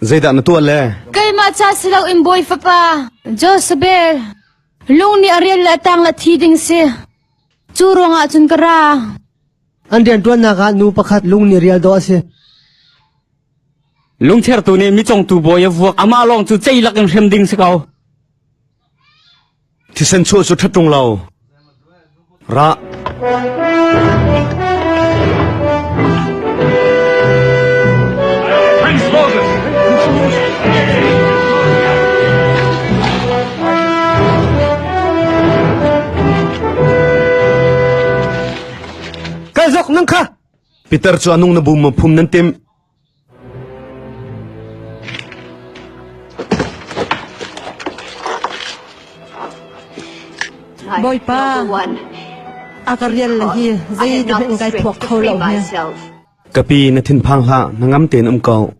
Dây đạn nó tua lè. Cây mà cha silau im boy papa. Josabel. Lung ni Ariel la tang la thiding si. Churo nga chun kara. Andian tuan naga nu pakat lung ni real do ase. Lung cher tu ne mi chong tu boy vuak ama long chu chei lak em hem ding se kau. Thì sen chua cho thất trong lầu. Ra. Cái dọc nâng kha. Peter cho anong na bum phum nan tim. Boy pa. Akariel la hi zai de ngai thuak tho lo he. Kapi na thin phang ha na ngam ten kau.